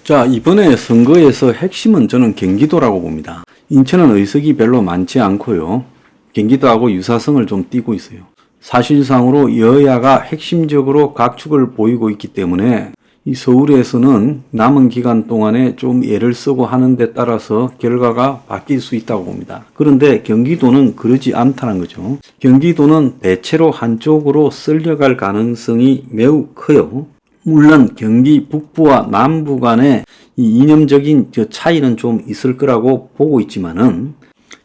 자, 이번에 선거에서 핵심은 저는 경기도라고 봅니다. 인천은 의석이 별로 많지 않고요. 경기도하고 유사성을 좀 띠고 있어요. 사실상으로 여야가 핵심적으로 각축을 보이고 있기 때문에 이 서울에서는 남은 기간 동안에 좀 애를 쓰고 하는 데 따라서 결과가 바뀔 수 있다고 봅니다. 그런데 경기도는 그러지 않다는 거죠. 경기도는 대체로 한쪽으로 쓸려갈 가능성이 매우 커요. 물론 경기 북부와 남부 간의 이 이념적인 차이는 좀 있을 거라고 보고 있지만은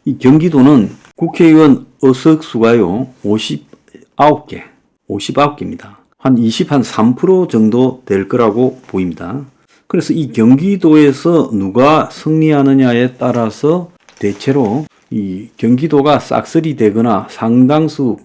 이 경기도는 국회의원 의석수가요 59개입니다. 한 3% 정도 될 거라고 보입니다. 그래서 이 경기도에서 누가 승리하느냐에 따라서 대체로 이 경기도가 싹쓸이 되거나 상당수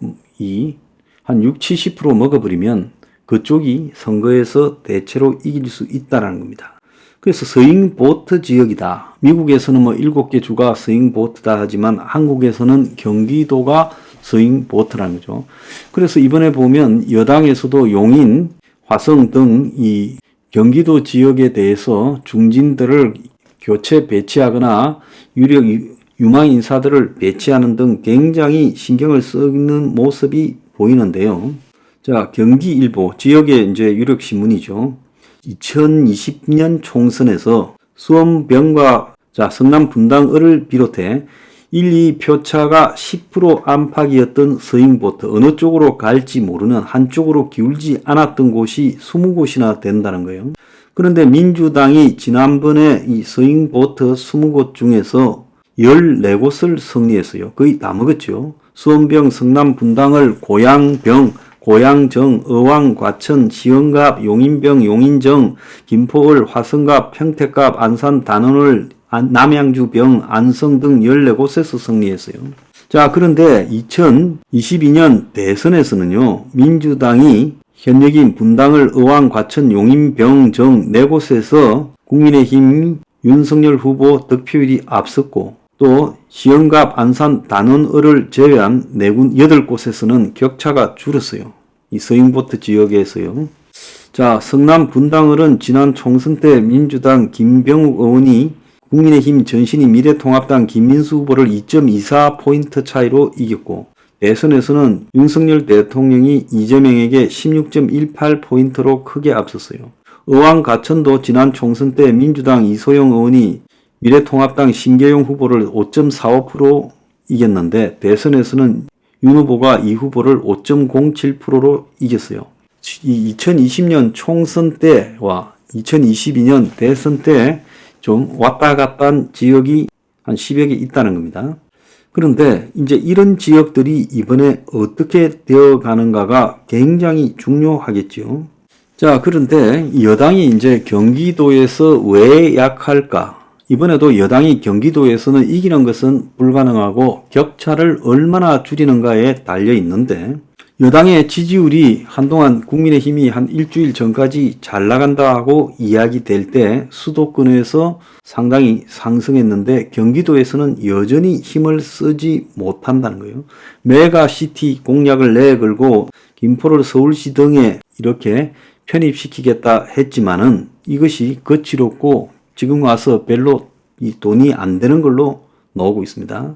한 60-70% 먹어버리면 그쪽이 선거에서 대체로 이길 수 있다는 겁니다. 그래서 스윙보트 지역이다. 미국에서는 7개 주가 스윙보트다 하지만 한국에서는 경기도가 스윙보트라는 거죠. 그래서 이번에 보면 여당에서도 용인, 화성 등 이 경기도 지역에 대해서 중진들을 교체 배치하거나 유망 인사들을 배치하는 등 굉장히 신경을 쓰는 모습이 보이는데요. 자, 경기일보 지역의 이제 유력 신문이죠. 2020년 총선에서 수원병과 성남 분당을을 비롯해 1, 2 표차가 10% 안팎이었던 스윙보트, 어느 쪽으로 갈지 모르는 한쪽으로 기울지 않았던 곳이 20곳이나 된다는 거예요. 그런데 민주당이 지난번에 이 스윙보트 20곳 중에서 14곳을 승리했어요. 거의 다 먹었죠. 수원병, 성남 분당을, 고양병, 고양정, 어왕, 과천, 시흥갑, 용인병, 용인정, 김포을, 화성갑, 평택갑, 안산, 단원을, 남양주병, 안성 등 14곳에서 승리했어요. 자, 그런데 2022년 대선에서는요, 민주당이 현역인 분당을, 어왕, 과천, 용인, 병, 정 4곳에서 국민의힘 윤석열 후보 득표율이 앞섰고 또 시흥갑, 안산, 단원을을 제외한 8곳에서는 격차가 줄었어요. 이 스윙보트 지역에서요. 자, 성남 분당을은 지난 총선 때 민주당 김병욱 의원이 국민의힘 전신인 미래통합당 김민수 후보를 2.24포인트 차이로 이겼고 대선에서는 윤석열 대통령이 이재명에게 16.18포인트로 크게 앞섰어요. 어왕 가천도 지난 총선 때 민주당 이소영 의원이 미래통합당 신계용 후보를 5.45% 이겼는데 대선에서는 윤 후보가 이 후보를 5.07%로 이겼어요. 2020년 총선 때와 2022년 대선 때 좀 왔다 갔다 한 지역이 한 10여 개 있다는 겁니다. 그런데 이제 이런 지역들이 이번에 어떻게 되어 가는가가 굉장히 중요하겠죠. 자, 그런데 여당이 이제 경기도에서 왜 약할까? 이번에도 여당이 경기도에서는 이기는 것은 불가능하고 격차를 얼마나 줄이는가에 달려 있는데 여당의 지지율이 한동안 국민의힘이 한 일주일 전까지 잘 나간다 하고 이야기될 때 수도권에서 상당히 상승했는데 경기도에서는 여전히 힘을 쓰지 못한다는 거예요. 메가시티 공약을 내걸고 김포를 서울시 등에 이렇게 편입시키겠다 했지만은 이것이 거칠었고 지금 와서 별로 이 돈이 안 되는 걸로 나오고 있습니다.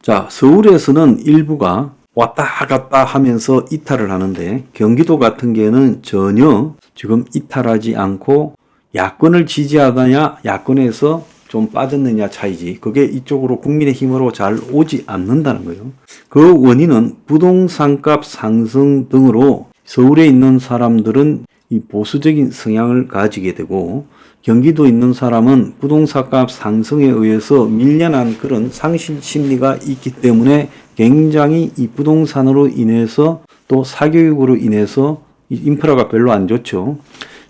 자, 서울에서는 일부가 왔다 갔다 하면서 이탈을 하는데 경기도 같은 경우는 전혀 지금 이탈하지 않고 야권을 지지하느냐 야권에서 좀 빠졌느냐 차이지 그게 이쪽으로 국민의힘으로 잘 오지 않는다는 거예요. 그 원인은 부동산값 상승 등으로 서울에 있는 사람들은 이 보수적인 성향을 가지게 되고 경기도에 있는 사람은 부동산값 상승에 의해서 밀려난 그런 상실 심리가 있기 때문에 굉장히 이 부동산으로 인해서 또 사교육으로 인해서 이 인프라가 별로 안 좋죠.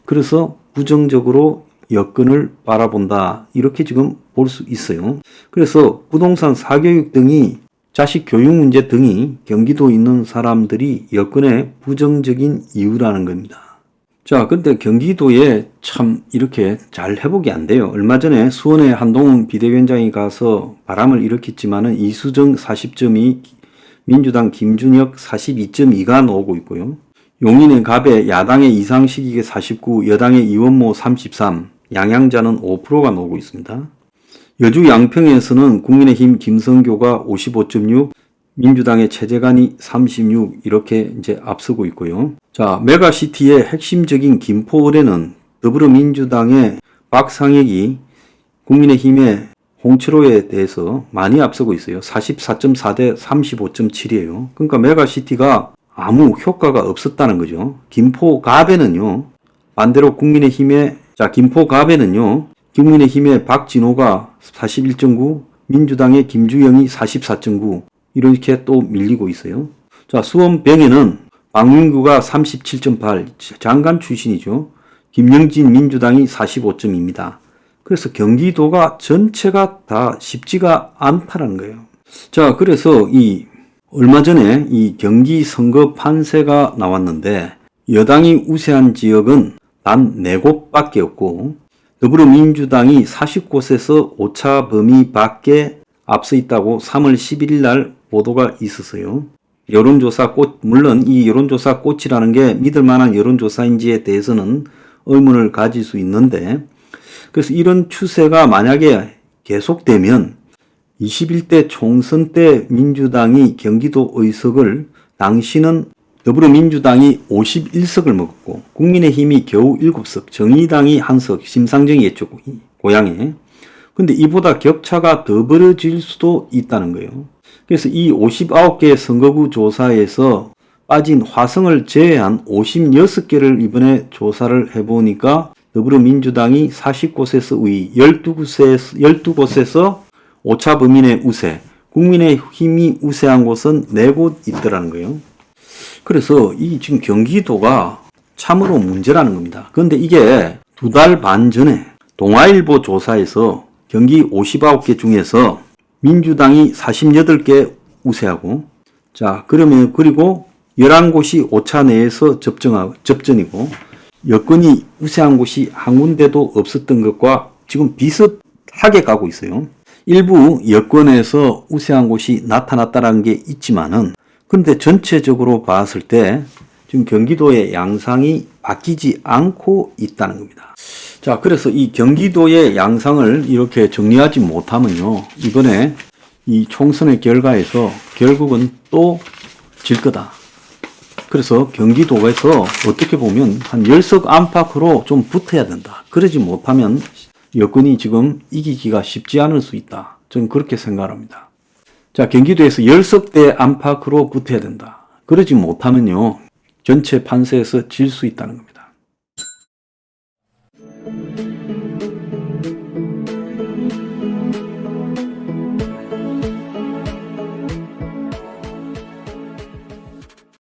그래서 부정적으로 여건을 바라본다. 이렇게 지금 볼 수 있어요. 그래서 부동산 사교육 등이 자식 교육 문제 등이 경기도에 있는 사람들이 여건의 부정적인 이유라는 겁니다. 자, 근데 경기도에 참 이렇게 잘 회복이 안 돼요. 얼마 전에 수원에 한동훈 비대위원장이 가서 바람을 일으켰지만은 이수정 40.2, 민주당 김준혁 42.2가 나오고 있고요. 용인의 갑에 야당의 이상식이게 49, 여당의 이원모 33, 양양자는 5%가 나오고 있습니다. 여주 양평에서는 국민의힘 김성교가 55.6, 민주당의 최재관이 36 이렇게 이제 앞서고 있고요. 자, 메가시티의 핵심적인 김포을에는 더불어민주당의 박상혁이 국민의힘의 홍철호에 대해서 많이 앞서고 있어요. 44.4 대 35.7이에요. 그러니까 메가시티가 아무 효과가 없었다는 거죠. 김포갑에는요, 반대로 국민의힘의 박진호가 41.9, 민주당의 김주영이 44.9 이렇게 또 밀리고 있어요. 자, 수원병에는 박민구가 37.8, 장관 출신이죠. 김영진 민주당이 45.2입니다. 그래서 경기도가 전체가 다 쉽지가 않다는 거예요. 자, 그래서 얼마 전에 이 경기 선거 판세가 나왔는데 여당이 우세한 지역은 단 4곳밖에 없고 더불어민주당이 40곳에서 오차 범위 밖에 앞서 있다고 3월 11일 날 보도가 있었어요. 여론조사 꽃, 물론 이 여론조사 꽃이라는 게 믿을 만한 여론조사인지에 대해서는 의문을 가질 수 있는데, 그래서 이런 추세가 만약에 계속되면 21대 총선 때 민주당이 경기도 의석을, 당시는 더불어민주당이 51석을 먹었고 국민의힘이 겨우 7석, 정의당이 1석, 심상정이 했죠, 고향에. 근데 이보다 격차가 더 벌어질 수도 있다는 거예요. 그래서 이 59개 선거구 조사에서 빠진 화성을 제외한 56개를 이번에 조사를 해보니까 더불어민주당이 40곳에서 우위, 12곳에서 오차 범위 내 우세, 국민의힘이 우세한 곳은 4곳 있더라는 거예요. 그래서 이 지금 경기도가 참으로 문제라는 겁니다. 그런데 이게 2달 반 전에 동아일보 조사에서 경기 59개 중에서 민주당이 48개 우세하고, 자, 그러면 그리고 11곳이 오차 내에서 접전이고 여권이 우세한 곳이 한 군데도 없었던 것과 지금 비슷하게 가고 있어요. 일부 여권에서 우세한 곳이 나타났다는 게 있지만은, 근데 전체적으로 봤을 때 지금 경기도의 양상이 바뀌지 않고 있다는 겁니다. 자, 그래서 이 경기도의 양상을 이렇게 정리하지 못하면요, 이번에 이 총선의 결과에서 결국은 또 질 거다. 그래서 경기도에서 어떻게 보면 한 10석 안팎으로 좀 붙어야 된다. 그러지 못하면 여건이 지금 이기기가 쉽지 않을 수 있다. 저는 그렇게 생각합니다. 자, 경기도에서 10석대 안팎으로 붙어야 된다. 그러지 못하면요, 전체 판세에서 질 수 있다는 겁니다.